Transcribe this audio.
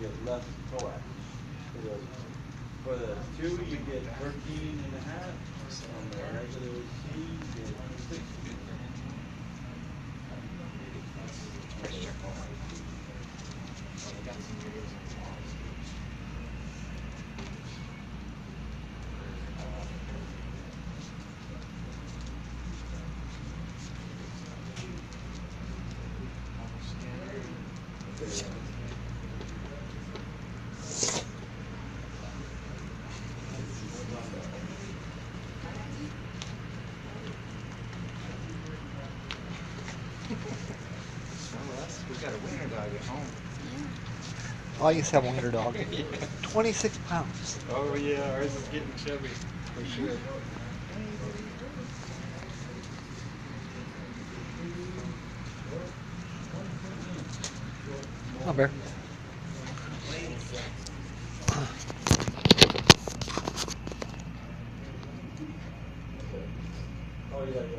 get less thorax. For the 2, you get 13 and a half. On the regular C, you get 16. We got a wiener dog at home. I used to have a wiener dog. Yeah. 26 pounds. Oh yeah, ours is getting chubby for sure. Come on, Bear. Oh, yeah.